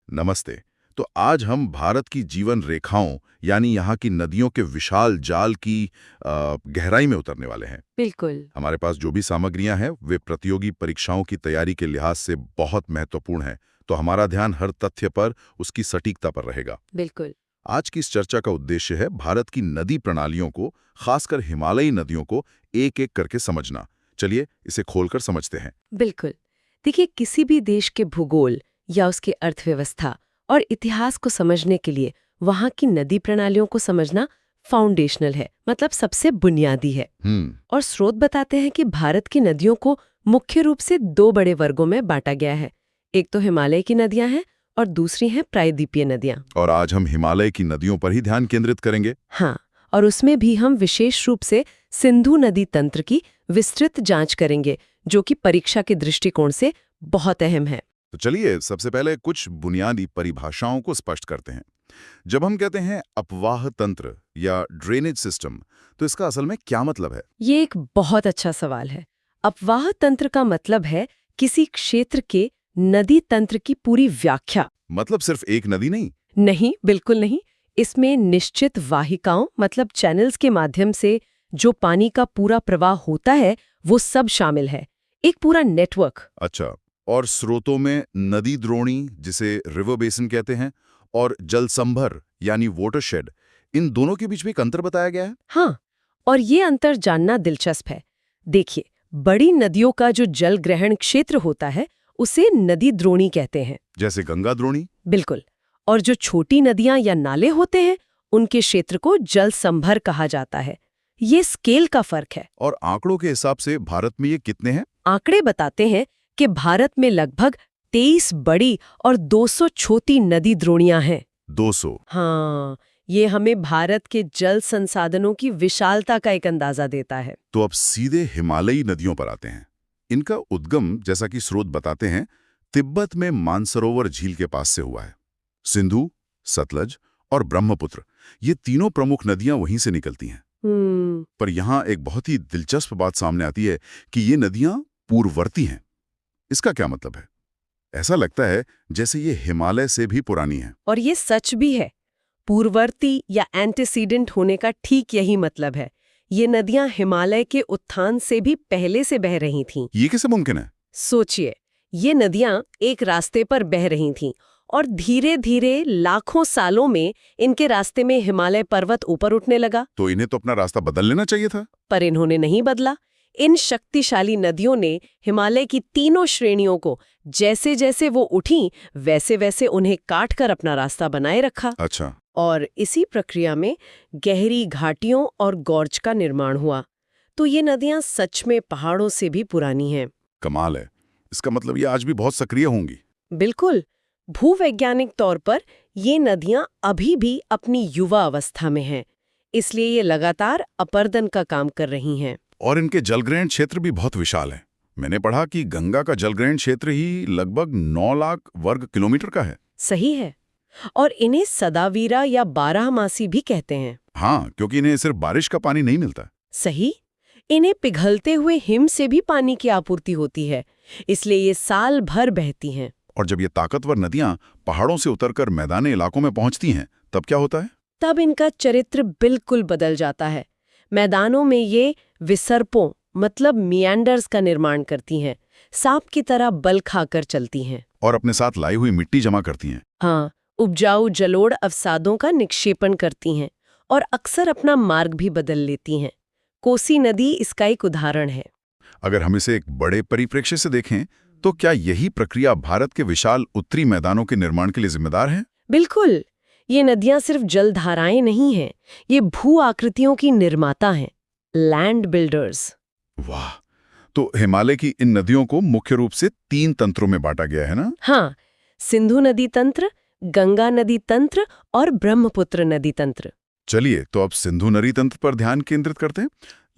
नमस्ते। तो आज हम भारत की जीवन रेखाओं यानी यहाँ की नदियों के विशाल जाल की गहराई में उतरने वाले हैं। बिल्कुल। हमारे पास जो भी सामग्रियां हैं वे प्रतियोगी परीक्षाओं की तैयारी के लिहाज से बहुत महत्वपूर्ण हैं, तो हमारा ध्यान हर तथ्य पर, उसकी सटीकता पर रहेगा। बिल्कुल। आज की इस चर्चा का उद्देश्य है भारत की नदी प्रणालियों को, खासकर हिमालयी नदियों को एक एक करके समझना। चलिए इसे खोलकर समझते हैं। बिल्कुल। देखिए, किसी भी देश के भूगोल या उसकी अर्थव्यवस्था और इतिहास को समझने के लिए वहाँ की नदी प्रणालियों को समझना फाउंडेशनल है, मतलब सबसे बुनियादी है। और स्रोत बताते हैं कि भारत की नदियों को मुख्य रूप से दो बड़े वर्गों में बांटा गया है। एक तो हिमालय की नदियां हैं और दूसरी हैं प्रायद्वीपीय नदियां। और आज हम हिमालय की नदियों पर ही ध्यान केंद्रित करेंगे। हाँ, और उसमें भी हम विशेष रूप से सिंधु नदी तंत्र की विस्तृत जांच करेंगे, जो कि परीक्षा के दृष्टिकोण से बहुत अहम है। तो चलिए सबसे पहले कुछ बुनियादी परिभाषाओं को स्पष्ट करते हैं। जब हम कहते हैं अपवाह तंत्र या ड्रेनेज सिस्टम, तो इसका असल में क्या मतलब है? ये एक बहुत अच्छा सवाल है। अपवाह तंत्र का मतलब है किसी क्षेत्र के नदी तंत्र की पूरी व्याख्या। मतलब सिर्फ एक नदी नहीं? नहीं, बिल्कुल नहीं। इसमें निश्चित वाहिकाओं मतलब चैनल्स के माध्यम से जो पानी का पूरा प्रवाह होता है वो सब शामिल है, एक पूरा नेटवर्क। अच्छा, और स्रोतों में नदी द्रोणी, जिसे रिवर बेसिन कहते हैं, और जलसंभर यानी वाटरशेड, इन दोनों के बीच में एक अंतर बताया गया है। हाँ, और ये अंतर जानना दिलचस्प है। देखिए, बड़ी नदियों का जो जल ग्रहण क्षेत्र होता है उसे नदी द्रोणी कहते हैं। जैसे गंगा द्रोणी। बिल्कुल। और जो छोटी नदियां या नाले होते हैं उनके क्षेत्र को जल संभर कहा जाता है। ये स्केल का फर्क है। और आंकड़ों के हिसाब से भारत में ये कितने हैं? आंकड़े बताते हैं कि भारत में लगभग 23 बड़ी और 200 छोटी नदी द्रोणियां हैं। 200? हाँ, ये हमें भारत के जल संसाधनों की विशालता का एक अंदाजा देता है। तो अब सीधे हिमालयी नदियों पर आते हैं। इनका उद्गम, जैसा कि स्रोत बताते हैं, तिब्बत में मानसरोवर झील के पास से हुआ है। सिंधु, सतलज और ब्रह्मपुत्र, ये तीनों प्रमुख नदियां वहीं से निकलती हैं। पर यहाँ एक बहुत ही दिलचस्प बात सामने आती है कि ये नदियां पूर्ववर्ती हैं। इसका क्या मतलब है? ऐसा लगता है जैसे ये हिमालय से भी पुरानी है। और ये सच भी है। पूर्ववर्ती या एंटीसीडेंट होने का ठीक यही मतलब है। ये नदियां हिमालय के उत्थान से भी पहले से बह रही थीं। ये कैसे मुमकिन है? सोचिए, ये नदियां एक रास्ते पर बह रही थीं और धीरे धीरे लाखों सालों में इनके रास्ते में हिमालय पर्वत ऊपर उठने लगा। तो इन्हें तो अपना रास्ता बदल लेना चाहिए था। पर इन्होंने नहीं बदला। इन शक्तिशाली नदियों ने हिमालय की तीनों श्रेणियों को जैसे जैसे वो उठी वैसे वैसे उन्हें काट कर अपना रास्ता बनाए रखा। अच्छा। और इसी प्रक्रिया में गहरी घाटियों और गॉर्ज का निर्माण हुआ। तो ये नदियां सच में पहाड़ों से भी पुरानी हैं। कमाल है। इसका मतलब ये आज भी बहुत सक्रिय होंगी। बिल्कुल। भूवैज्ञानिक तौर पर ये नदियां अभी भी अपनी युवा अवस्था में हैं, इसलिए ये लगातार अपर्दन का काम कर रही हैं। और इनके जलग्रहण क्षेत्र भी बहुत विशाल है। मैंने पढ़ा कि गंगा का जलग्रहण क्षेत्र ही लगभग 9 लाख वर्ग किलोमीटर का है। सही है। और इन्हें सदावीरा या बारहमासी भी कहते हैं। हाँ, क्योंकि इन्हें सिर्फ बारिश का पानी नहीं मिलता। सही। इन्हें पिघलते हुए हिम से भी पानी की आपूर्ति होती है, इसलिए ये साल भर बहती हैं। और जब ये ताकतवर नदियां पहाड़ों से उतरकर मैदानी इलाकों में पहुंचती हैं, तब क्या होता है? तब इनका चरित्र बिल्कुल बदल जाता है। मैदानों में ये विसर्पों मतलब मियांडर्स का निर्माण करती हैं, सांप की तरह बल खाकर चलती हैं। और अपने साथ लाई हुई मिट्टी जमा करती हैं। हाँ, उपजाऊ जलोढ़ अवसादों का निक्षेपण करती हैं और अक्सर अपना मार्ग भी बदल लेती हैं। कोसी नदी इसका एक उदाहरण है। अगर हम इसे एक बड़े परिप्रेक्ष्य से देखें, तो क्या यही प्रक्रिया भारत के विशाल उत्तरी मैदानों के निर्माण के लिए जिम्मेदार है? बिल्कुल। ये नदियां सिर्फ जलधाराएं नहीं हैं, ये भू आकृतियों की निर्माता हैं, लैंड बिल्डर्स। वाह! तो हिमालय की इन नदियों को मुख्य रूप से 3 तंत्रों में बांटा गया है ना? हाँ, सिंधु नदी तंत्र, गंगा नदी तंत्र और ब्रह्मपुत्र नदी तंत्र। चलिए तो अब सिंधु नदी तंत्र पर ध्यान केंद्रित करते हैं।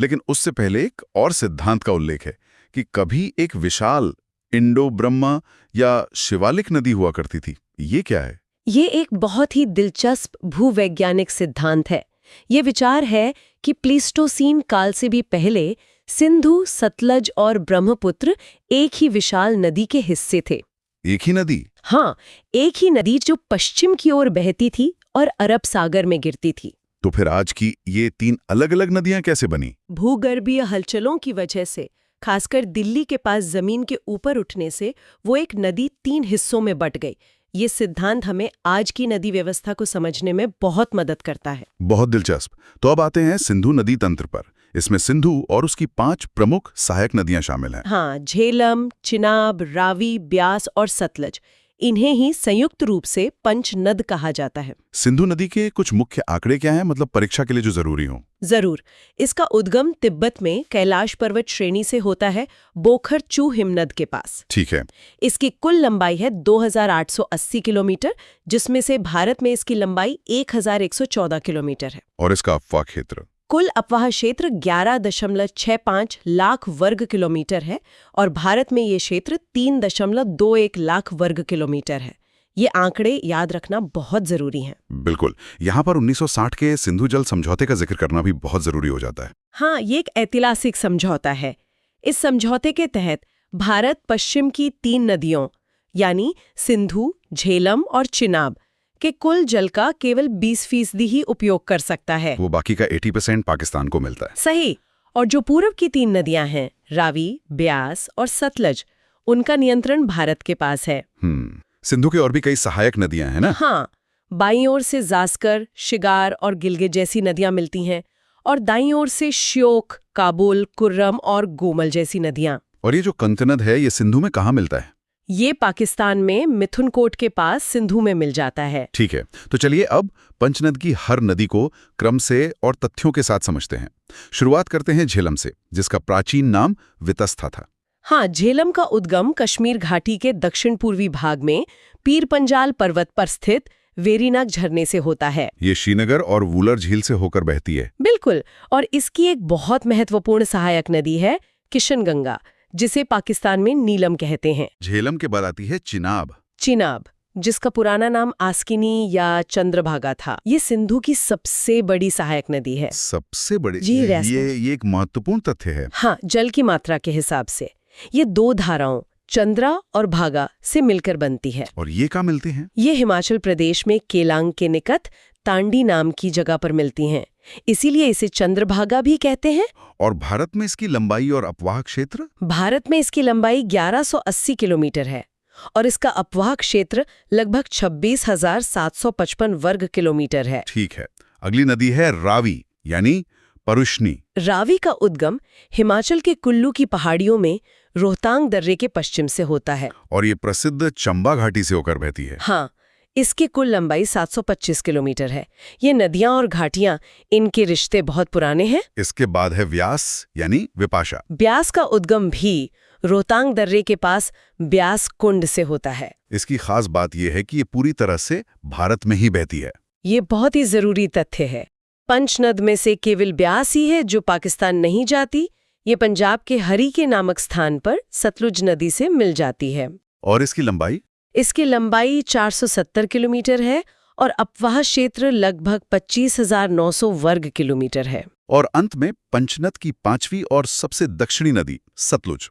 लेकिन उससे पहले एक और सिद्धांत का उल्लेख है कि कभी एक विशाल इंडो ब्रह्मा या शिवालिक नदी हुआ करती थी। ये क्या है? ये एक बहुत ही दिलचस्प भूवैज्ञानिक सिद्धांत है। ये विचार है कि प्लीस्टोसीन काल से भी पहले सिंधु, सतलज और ब्रह्मपुत्र एक ही विशाल नदी के हिस्से थे। एक ही नदी? हाँ, एक ही नदी जो पश्चिम की ओर बहती थी और अरब सागर में गिरती थी। तो फिर आज की ये 3 अलग-अलग नदियां कैसे बनी? भूगर्भीय हलचलों की वजह से, खासकर दिल्ली के पास जमीन के ऊपर उठने से, वो एक नदी 3 हिस्सों में बट गई। ये सिद्धांत हमें आज की नदी व्यवस्था को समझने में बहुत मदद करता है। बहुत दिलचस्प। तो अब आते हैं सिंधु नदी तंत्र पर। इसमें सिंधु और उसकी 5 प्रमुख सहायक नदियां शामिल हैं। हाँ, झेलम, चिनाब, रावी, ब्यास और सतलज, इन्हें ही संयुक्त रूप से पंचनद कहा जाता है। सिंधु नदी के कुछ मुख्य आंकड़े क्या हैं, मतलब परीक्षा के लिए जो जरूरी हो? जरूर। इसका उद्गम तिब्बत में कैलाश पर्वत श्रेणी से होता है, बोखर-चू हिमनद के पास। ठीक है। इसकी कुल लंबाई है 2880 किलोमीटर, जिसमें से भारत में इसकी लंबाई 1114 किलोमीटर है। और इसका अफवाह क्षेत्र? कुल अपवाह क्षेत्र 11.65 लाख वर्ग किलोमीटर है और भारत में ये क्षेत्र 3.21 लाख वर्ग किलोमीटर है। ये आंकड़े याद रखना बहुत जरूरी हैं। बिल्कुल। यहाँ पर 1960 के सिंधु जल समझौते का जिक्र करना भी बहुत जरूरी हो जाता है। हाँ, ये एक ऐतिहासिक समझौता है। इस समझौते के तहत भारत पश्चिम की 3 नदियों यानी सिंधु, झेलम और चिनाब के कुल जल का केवल 20% ही उपयोग कर सकता है। वो बाकी का 80% पाकिस्तान को मिलता है। सही। और जो पूर्व की 3 नदियां हैं, रावी, ब्यास और सतलज, उनका नियंत्रण भारत के पास है। सिंधु के और भी कई सहायक नदियां हैं ना? हाँ, बाईं ओर से जास्कर, शिगार और गिलगित जैसी नदियां मिलती हैं और दाईं ओर से श्योक, काबुल, कुर्रम और गोमल जैसी नदियां। और ये जो कंकनद है, ये सिंधु में कहाँ मिलता है? ये पाकिस्तान में मिथुनकोट के पास सिंधु में मिल जाता है। ठीक है। तो चलिए अब पंचनद की हर नदी को क्रम से और तथ्यों के साथ समझते हैं। शुरुआत करते हैं झेलम से, जिसका प्राचीन नाम वितस्था था। हाँ, झेलम का उद्गम कश्मीर घाटी के दक्षिण पूर्वी भाग में पीर पंजाल पर्वत पर स्थित वेरीनाग झरने से होता है। ये श्रीनगर और वूलर झील से होकर बहती है। बिल्कुल। और इसकी एक बहुत महत्वपूर्ण सहायक नदी है किशनगंगा, जिसे पाकिस्तान में नीलम कहते हैं। झेलम के बाद आती है चिनाब। चिनाब, जिसका पुराना नाम आस्किनी या चंद्रभागा था। ये सिंधु की सबसे बड़ी सहायक नदी है। सबसे बड़ी? जी, ये एक महत्वपूर्ण तथ्य है। हाँ, जल की मात्रा के हिसाब से ये 2 धाराओं चंद्रा और भागा से मिलकर बनती है। और ये कहाँ मिलती हैं? ये हिमाचल प्रदेश में केलांग के निकट तांडी नाम की जगह पर मिलती हैं। इसीलिए इसे चंद्रभागा भी कहते हैं। और भारत में इसकी लंबाई और अपवाह क्षेत्र? भारत में इसकी लंबाई 1180 किलोमीटर है और इसका अपवाह क्षेत्र लगभग 26,755 वर्ग किलोमीटर है। ठीक है। अगली नदी है रावी यानी परुष्णी। रावी का उद्गम हिमाचल के कुल्लू की पहाड़ियों में रोहतांग दर्रे के पश्चिम से होता है। और ये प्रसिद्ध चंबा घाटी से होकर बहती है। हाँ, इसकी कुल लंबाई 725 किलोमीटर है। ये नदियां और घाटियां, इनके रिश्ते बहुत पुराने हैं। इसके बाद है व्यास यानी विपाशा। ब्यास का उद्गम भी रोहतांग दर्रे के पास ब्यास कुंड से होता है। इसकी खास बात यह है कि ये पूरी तरह से भारत में ही बहती है। ये बहुत ही जरूरी तथ्य है। पंचनद में से केवल ब्यास ही है जो पाकिस्तान नहीं जाती। ये पंजाब के हरीके नामक स्थान पर सतलुज नदी से मिल जाती है। और इसकी लंबाई? इसकी लंबाई 470 किलोमीटर है और अपवाह क्षेत्र लगभग 25,900 वर्ग किलोमीटर है। और अंत में पंचनद की 5वीं और सबसे दक्षिणी नदी सतलुज।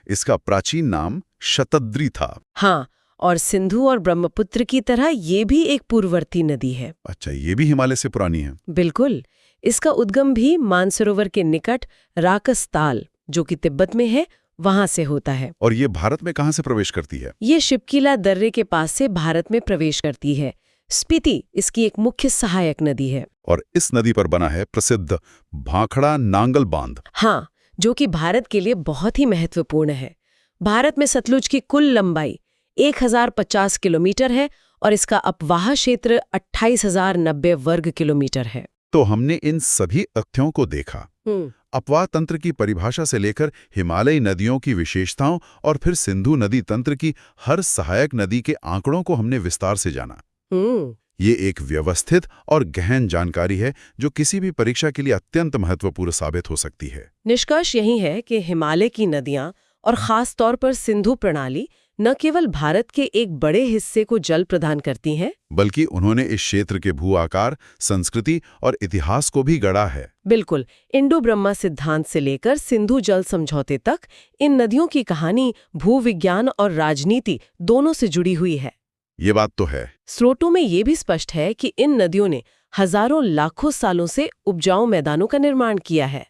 इसका प्राचीन नाम शतद्री था। हाँ, और सिंधु और ब्रह्मपुत्र की तरह ये भी एक पूर्ववर्ती नदी है। अच्छा, ये भी हिमालय से पुरानी है। बिल्कुल। इसका उद्गम भी मानसरोवर के निकट राकसताल, जो कि तिब्बत में है, वहां से होता है। और ये भारत में कहां से प्रवेश करती है? ये शिवकीला दर्रे के पास से भारत में प्रवेश करती है। स्पीति इसकी एक मुख्य सहायक नदी है। और इस नदी पर बना है प्रसिद्ध भाखड़ा नांगल बांध। हाँ, जो कि भारत के लिए बहुत ही महत्वपूर्ण है। भारत में सतलुज की कुल लंबाई 1050 किलोमीटर है और इसका अपवाह क्षेत्र 28,090 वर्ग किलोमीटर है। तो हमने इन सभी तथ्यों को देखा। अपवाह तंत्र की परिभाषा से लेकर हिमालयी नदियों की विशेषताओं और फिर सिंधु नदी तंत्र की हर सहायक नदी के आंकड़ों को हमने विस्तार से जाना। ये एक व्यवस्थित और गहन जानकारी है जो किसी भी परीक्षा के लिए अत्यंत महत्वपूर्ण साबित हो सकती है। निष्कर्ष यही है कि हिमालय की नदियां और खास तौर पर सिंधु प्रणाली न केवल भारत के एक बड़े हिस्से को जल प्रदान करती हैं, बल्कि उन्होंने इस क्षेत्र के भू आकार, संस्कृति और इतिहास को भी गढ़ा है। बिल्कुल। इंडो ब्रह्मा सिद्धांत से लेकर सिंधु जल समझौते तक इन नदियों की कहानी भूविज्ञान और राजनीति दोनों से जुड़ी हुई है। ये बात तो है। स्रोतों में ये भी स्पष्ट है कि इन नदियों ने हजारों लाखों सालों से उपजाऊ मैदानों का निर्माण किया है।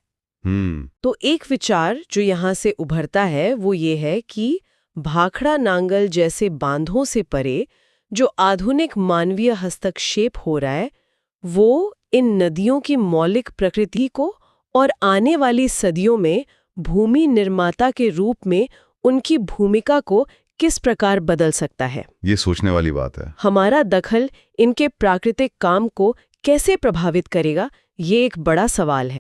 तो एक विचार जो यहाँ से उभरता है वो ये है कि भाखड़ा नांगल जैसे बांधों से परे जो आधुनिक मानवीय हस्तक्षेप हो रहा है वो इन नदियों की मौलिक प्रकृति को और आने वाली सदियों में भूमि निर्माता के रूप में उनकी भूमिका को किस प्रकार बदल सकता है। ये सोचने वाली बात है। हमारा दखल इनके प्राकृतिक काम को कैसे प्रभावित करेगा, ये एक बड़ा सवाल है।